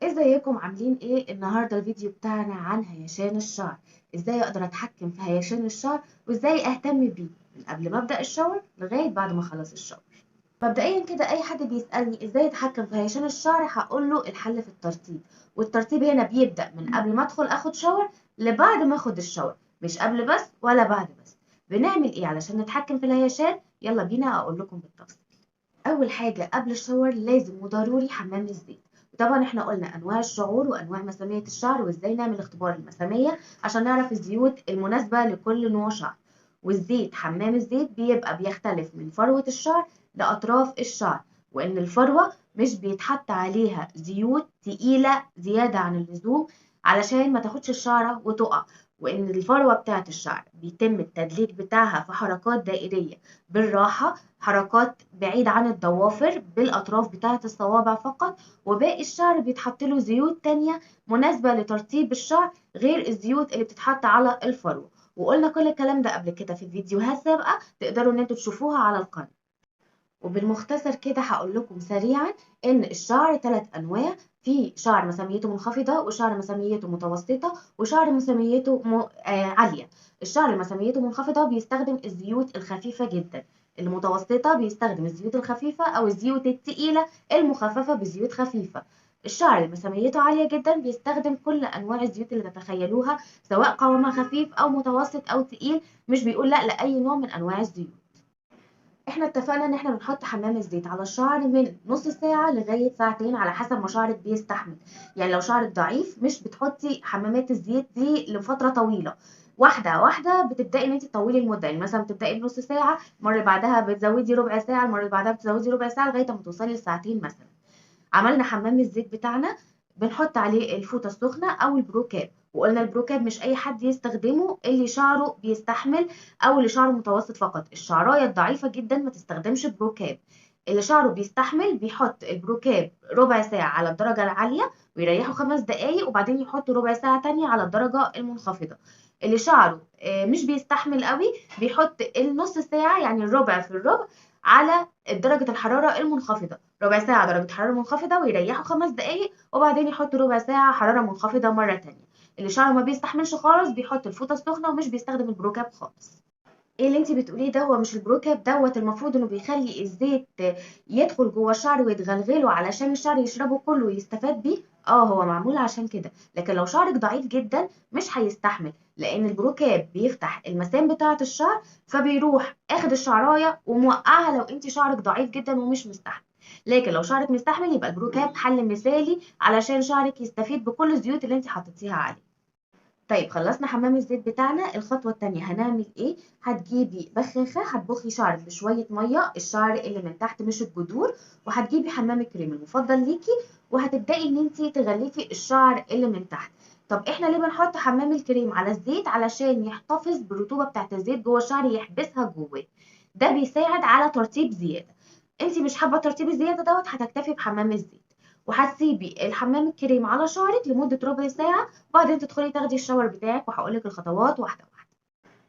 ازيكم عاملين ايه؟ النهارده الفيديو بتاعنا عن هيشان الشعر. ازاي اقدر اتحكم في هيشان الشعر وازاي اهتم بيه من قبل ما ابدا الشاور لغايه بعد ما اخلص الشاور. مبدئيا كده اي حد بيسالني ازاي اتحكم في هيشان الشعر هقول له الحل في الترتيب، والترتيب هنا بيبدا من قبل ما ادخل اخد شاور لبعد ما اخد الشاور، مش قبل بس ولا بعد بس. بنعمل ايه علشان نتحكم في الهيشان؟ يلا بينا اقول لكم بالتفصيل. اول حاجه قبل الشاور لازم وضروري حمام الزيت. وطبعا احنا قلنا انواع الشعور وانواع مسامية الشعر وازاي نعمل اختبار المسامية عشان نعرف الزيوت المناسبة لكل نوع شعر. والزيت حمام الزيت بيبقى بيختلف من فروة الشعر لأطراف الشعر، وإن الفروة مش بيتحط عليها زيوت تقيلة زيادة عن اللزوم علشان ما تاخدش الشعرة وتقع، وإن الفروة بتاعة الشعر بيتم التدليك بتاعها في حركات دائرية بالراحة، حركات بعيد عن الضوافر بالأطراف بتاعة الصوابع فقط، وباقي الشعر بيتحط له زيوت تانية مناسبة لترطيب الشعر غير الزيوت اللي بتتحط على الفروة. وقلنا كل الكلام ده قبل كده في فيديوهات سابقة تقدروا ان انتوا تشوفوها على القناة. وبالمختصر كده هقول لكم سريعا ان الشعر ثلاث انواع: في شعر مساميته منخفضه، وشعر مساميته متوسطه، وشعر مساميته عاليه. الشعر اللي مساميته منخفضه بيستخدم الزيوت الخفيفه جدا، المتوسطه بيستخدم الزيوت الخفيفه او الزيوت التقيله المخففه بزيوت خفيفه. الشعر اللي مساميته عاليه جدا بيستخدم كل انواع الزيوت اللي تتخيلوها، سواء قوامها خفيف او متوسط او تقيل، مش بيقول لا لاي نوع من انواع الزيوت. احنا اتفقنا ان احنا بنحط حمام الزيت على الشعر من نص ساعة لغاية ساعتين على حسب ما شعرك بيستحمل. يعني لو شعرك ضعيف مش بتحطي حمامات الزيت دي لفترة طويلة، واحدة واحدة بتبدأي ان انت تطولي المدة. يعني مثلا بتبدأي بنص ساعة، المرة اللي بعدها بتزودي ربع ساعة، المرة اللي بعدها بتزودي ربع ساعة لغاية ما توصلي لساعتين مثلا. عملنا حمام الزيت بتاعنا، بنحط عليه الفوطة السخنة أو البروكاب. وقلنا البروكاب مش أي حد يستخدمه، اللي شعره بيستحمل أو اللي شعره متوسط فقط. الشعراية الضعيفة جدا ما تستخدمش بروكاب. اللي شعره بيستحمل بيحط البروكاب ربع ساعة على الدرجة العالية ويريحه 5 دقايق وبعدين يحط ربع ساعة تانية على الدرجة المنخفضة. اللي شعره مش بيستحمل قوي بيحط النص ساعة، يعني الربع في الربع، على درجة الحرارة المنخفضة. ربع ساعة درجة حرارة منخفضة ويريحوا 5 دقايق وبعدين يحطوا ربع ساعة حرارة منخفضة مرة تانية. اللي شعره ما بيستحملش خالص بيحط الفوطة السخنة ومش بيستخدم البروكاب خالص. ايه اللي انتي بتقوليه ده؟ هو مش البروكاب دوت المفروض انه بيخلي الزيت يدخل جوه الشعر ويتغلغله علشان الشعر يشربه كله ويستفاد بيه؟ اه، هو معمول عشان كده، لكن لو شعرك ضعيف جدا مش هيستحمل، لان البروكاب بيفتح المسام بتاعة الشعر فبيروح اخد الشعراية وموقعها لو انتي شعرك ضعيف جدا ومش مستحمل. لكن لو شعرك مستحمل يبقى البروكاب حل مثالي علشان شعرك يستفيد بكل الزيوت اللي انتي حطيتيها عليه. طيب خلصنا حمام الزيت بتاعنا، الخطوة التانية هنعمل ايه؟ هتجيبي بخاخة هتبخي شعرك بشوية مية، الشعر اللي من تحت مش الجذور، وهتجيبي حمام الكريم المفضل ليكي وهتبدأي ان انتي تغلفي الشعر اللي من تحت. طب احنا ليه بنحط حمام الكريم على الزيت؟ علشان يحتفظ بالرطوبة بتاعت الزيت جوه الشعر، يحبسها جواه. ده بيساعد على ترطيب زيادة. انتي مش حابة ترطيب الزيادة دوت، هتكتفي بحمام الزيت وهتسيبي الحمام الكريم على شعرك لمدة ربع ساعة، وبعدين تدخلي تاخدي الشاور بتاعك وهقول لك الخطوات واحده واحده.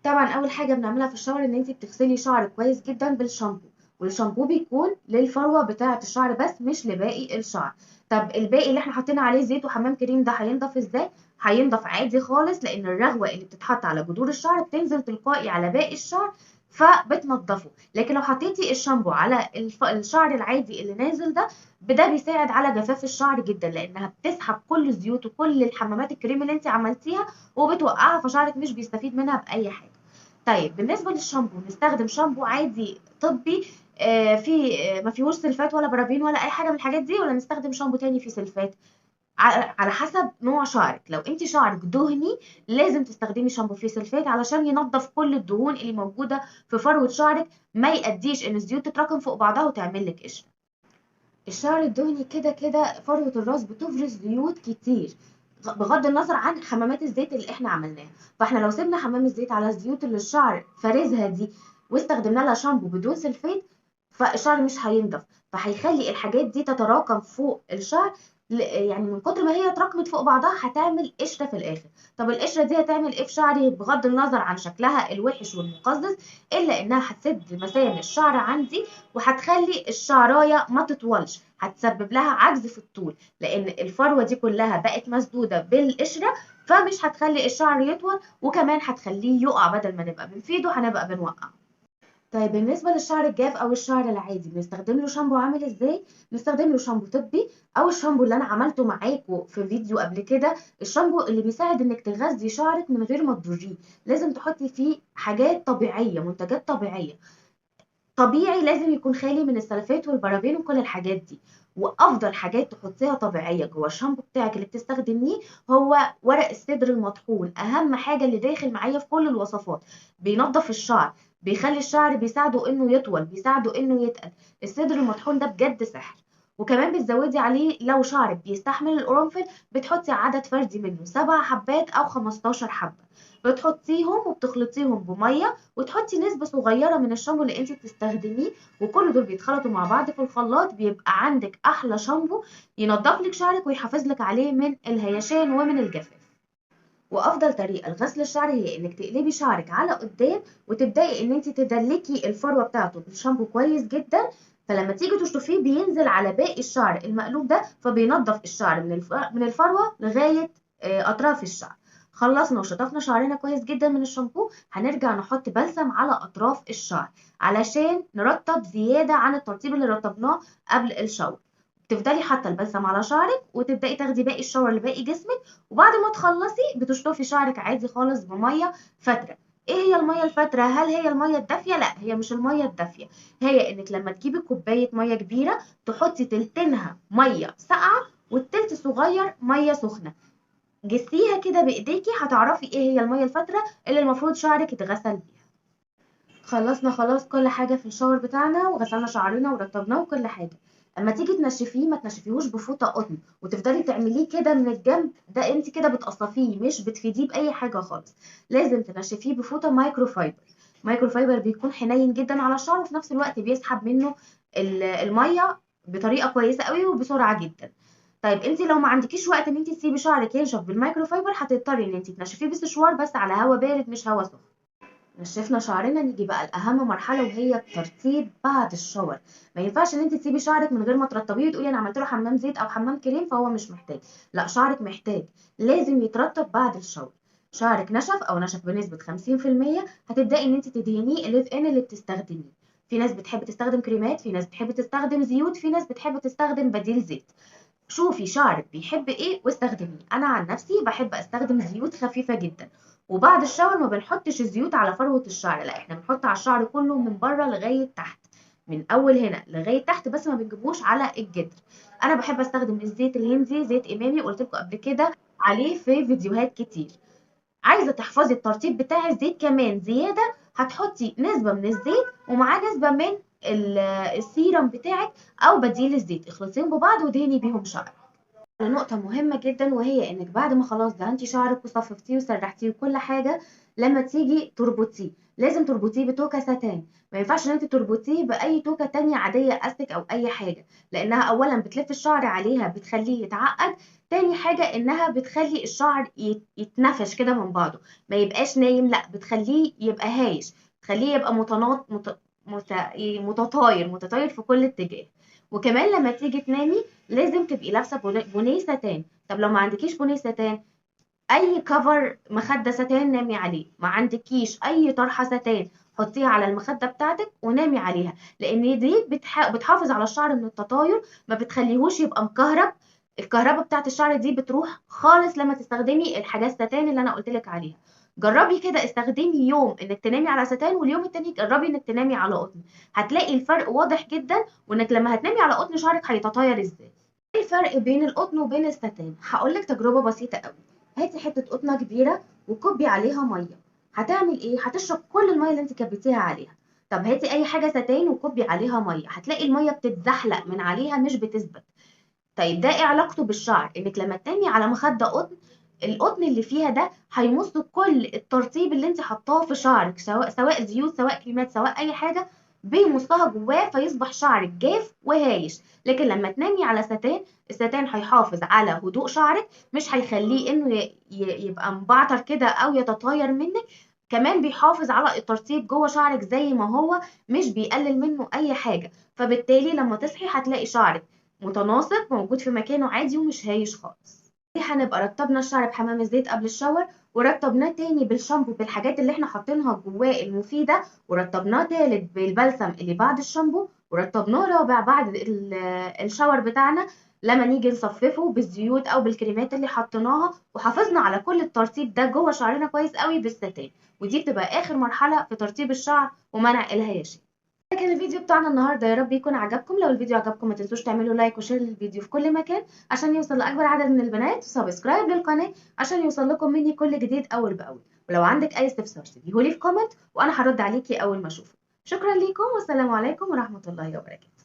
طبعا اول حاجه بنعملها في الشاور ان انت بتغسلي شعرك كويس جدا بالشامبو، والشامبو بيكون للفروه بتاعه الشعر بس مش لباقي الشعر. طب الباقي اللي احنا حاطين عليه زيت وحمام كريم ده هينضف ازاي؟ هينضف عادي خالص، لان الرغوه اللي بتتحط على جذور الشعر بتنزل تلقائي على باقي الشعر فبتنضفه. لكن لو حطيتي الشامبو على الشعر العادي اللي نازل ده بيساعد على جفاف الشعر جدا، لانها بتسحب كل الزيوت وكل الحمامات الكريم اللي انت عملتيها وبتوقعها، فشعرك مش بيستفيد منها باي حاجه. طيب بالنسبه للشامبو نستخدم شامبو عادي طبي في ما فيهوش سلفات ولا برافين ولا اي حاجه من الحاجات دي، ولا نستخدم شامبو تاني فيه سلفات؟ على حسب نوع شعرك. لو انت شعرك دهني لازم تستخدمي شامبو فيه سلفات علشان ينظف كل الدهون اللي موجوده في فروه شعرك، ما يأديش ان الزيوت تتراكم فوق بعضها وتعمل لك قشره. الشعر الدهني كده كده فروة الراس بتفرز زيوت كتير، بغض النظر عن حمامات الزيت اللي احنا عملناها. فاحنا لو سيبنا حمام الزيت على الزيوت اللي الشعر فارزها دي واستخدمنا لها شامبو بدون سلفيت، فالشعر مش هينضف، فهيخلي الحاجات دي تتراكم فوق الشعر يعني من كتر ما هي اتراكمت فوق بعضها هتعمل قشره في الاخر. طب القشره دي هتعمل ايه في شعري بغض النظر عن شكلها الوحش والمقزز؟ الا انها هتسد مسام الشعر عندي، وهتخلي الشعرايه ما تطولش، هتسبب لها عجز في الطول، لان الفروه دي كلها بقت مسدوده بالقشره، فمش هتخلي الشعر يطول، وكمان هتخليه يقع، بدل ما نبقى بنفيده هنبقى بنوقع. طيب بالنسبة للشعر الجاف أو الشعر العادي بنستخدم له شامبو عامل ازاي؟ بنستخدم له شامبو طبي، أو الشامبو اللي أنا عملته معاكم في فيديو قبل كده، الشامبو اللي بيساعد إنك تغذي شعرك من غير ما تضريه. لازم تحطي فيه حاجات طبيعية، منتجات طبيعية. طبيعي لازم يكون خالي من السلفات والبرابين وكل الحاجات دي. وافضل حاجات تحطيها طبيعيه جوه الشامبو بتاعك اللي بتستخدميه هو ورق السدر المطحون. اهم حاجه اللي داخل معايا في كل الوصفات، بينظف الشعر، بيخلي الشعر، بيساعده انه يطول، بيساعده انه يتقل. السدر المطحون ده بجد سحر. وكمان بتزودي عليه لو شعرك بيستحمل القرنفل، بتحطي عدد فردي منه 7 حبات او 15 حبه، بتحطيهم وبتخلطيهم بميه، وتحطي نسبة صغيرة من الشامبو اللي انت بتستخدميه، وكل دول بيتخلطوا مع بعض في الخلاط، بيبقى عندك احلى شامبو ينضف لك شعرك ويحافظ لك عليه من الهيشان ومن الجفاف. وافضل طريقه لغسل الشعر هي انك تقلبي شعرك على قدام، وتبداي ان انت تدلكي الفروه بتاعته بالشامبو كويس جدا، فلما تيجي تشطفيه بينزل على باقي الشعر المقلوب ده، فبينضف الشعر من الفروه لغايه اطراف الشعر. خلصنا وشطفنا شعرنا كويس جدا من الشامبو، هنرجع نحط بلسم على اطراف الشعر علشان نرطب زياده عن الترطيب اللي رطبناه قبل الشاور. تفضلي حاطه البلسم على شعرك، وتبداي تاخدي باقي الشاور لباقي جسمك، وبعد ما تخلصي بتشطفي شعرك عادي خالص بميه فتره. ايه هي الميه الفتره؟ هل هي الميه الدافيه؟ لا، هي مش الميه الدافيه. هي انك لما تجيبي كوبايه ميه كبيره، تحطي تلتينها ميه ساقعه والتلت صغير ميه سخنه، جسيها كده بايديكي، هتعرفي ايه هي الميه الفتره اللي المفروض شعرك يتغسل بيها. خلصنا خلاص كل حاجة في الشاور بتاعنا، وغسلنا شعرنا ورطبناه وكل حاجة. اما تيجي تنشفيه ما تنشفيهوش بفوطة قطن وتفضلي تعمليه كده من الجنب، ده انت كده بتقصفيه مش بتفيديه بأي حاجة خالص. لازم تنشفيه بفوطة مايكرو فايبر. مايكرو فايبر بيكون حنين جدا على الشعر، وفي نفس الوقت بيسحب منه المية بطريقة كويسة قوي وبسرعة جدا. طيب انت لو ما عندكيش وقت ان انت تسيبي شعرك ينشف بالمايكرو فايبر، هتضطري ان انت تنشفيه بسشوار بس على هواء بارد مش هواء سخن. نشفنا شعرنا، نيجي بقى لأهم مرحلة وهي الترطيب بعد الشاور. ما ينفعش ان انت تسيبي شعرك من غير ما ترطبيه وتقولي انا عملت له حمام زيت او حمام كريم فهو مش محتاج. لا، شعرك محتاج، لازم يترطب بعد الشاور. شعرك نشف او نشف بنسبة 50%، هتبدأي ان انت تدهنيه الليف ان اللي بتستخدميه. في ناس بتحب تستخدم كريمات، في ناس بتحب تستخدم زيوت، في ناس بتحب تستخدم بديل زيت. شوفي شعرك بيحب ايه واستخدميه. انا عن نفسي بحب استخدم زيوت خفيفة جدا. وبعد الشاور ما بنحطش الزيوت على فروة الشعر، لا احنا بنحط على الشعر كله من بره لغاية تحت، من اول هنا لغاية تحت، بس ما بنجيبوش على الجدر. انا بحب استخدم الزيت الهندي، زيت امامي، قلت لكم قبل كده عليه في فيديوهات كتير. عايزة تحفظي الترطيب بتاع الزيت كمان زيادة، هتحطي نسبة من الزيت ومعاه نسبة من السيرم بتاعك او بديل الزيت، اخلطيهم ببعض ودهني بيهم شعرك. نقطة مهمة جدا وهي انك بعد ما خلاص دهنتي شعرك وصففتيه وسرحتيه وكل حاجة، لما تيجي تربطيه لازم تربطيه بتوكة ستان. ما ينفعش ان انت تربطيه باي توكة تانية عادية استك او اي حاجة، لانها اولا بتلف الشعر عليها بتخليه يتعقد، تاني حاجة انها بتخلي الشعر يتنفش كده من بعضه، ما يبقاش نايم، لا بتخليه يبقى هايش، تخليه يبقى متطاير في كل اتجاه. وكمان لما تيجي تنامي لازم تبقي لابسه بونيه ستان. طب لو ما عندكيش بونيه ستان، اي كفر مخده ستان نامي عليه. ما عندكيش اي طرحه ستان، حطيها على المخده بتاعتك ونامي عليها، لان دي بتحافظ على الشعر من التطاير، ما بتخليهوش يبقى مكهرب. الكهرباء بتاعت الشعر دي بتروح خالص لما تستخدمي الحاجات الستان اللي انا قلت لك عليها. جربي كده، استخدمي يوم انك تنامي على ستان، واليوم التاني جربي انك تنامي على قطن، هتلاقي الفرق واضح جدا. وانك لما هتنامي على قطن شعرك هيتطاير ازاي. ايه الفرق بين القطن وبين الستان؟ هقولك تجربة بسيطة قوي. هاتي حتة قطنة كبيرة وكبي عليها مية، هتعمل ايه؟ هتشرب كل المية اللي انت كبيتيها عليها. طب هاتي اي حاجة ستان وكبي عليها مية، هتلاقي المية بتتزحلق من عليها مش بتثبت. طيب ده ايه علاقته بالشعر؟ انك لما تنامي على مخدة قطن، القطن اللي فيها ده هيمص كل الترطيب اللي انت حطاه في شعرك، سواء زيوت سواء كريمات سواء اي حاجة، بيمصها جواه فيصبح شعرك جاف وهايش. لكن لما تنامي على ستان، الستان هيحافظ على هدوء شعرك، مش هيخليه انه يبقى مبعتر كده او يتطاير منك. كمان بيحافظ على الترطيب جوه شعرك زي ما هو، مش بيقلل منه اي حاجة. فبالتالي لما تصحي هتلاقي شعرك متناسق موجود في مكانه عادي ومش هايش خالص. هنبقى رطبنا الشعر بحمام الزيت قبل الشاور، ورطبناه تاني بالشامبو بالحاجات اللي احنا حاطينها جواه المفيدة، ورطبناه تالت بالبلسم اللي بعد الشامبو، ورطبناه رابع بعد الشاور بتاعنا لما نيجي نصففه بالزيوت او بالكريمات اللي حطيناها، وحافظنا على كل الترطيب ده جوه شعرنا كويس قوي بالستان. ودي بتبقى اخر مرحلة في ترطيب الشعر ومنع الهياشين. ده كان الفيديو بتاعنا النهارده، يا رب يكون عجبكم. لو الفيديو عجبكم ما تنسوش تعملوا لايك وشير للفيديو في كل مكان عشان يوصل لاكبر عدد من البنات، وسبسكرايب للقناه عشان يوصل لكم مني كل جديد اول باول. ولو عندك اي استفسار سيبيهولي في كومنت وانا هرد عليكي اول ما اشوفه. شكرا ليكم والسلام عليكم ورحمه الله وبركاته.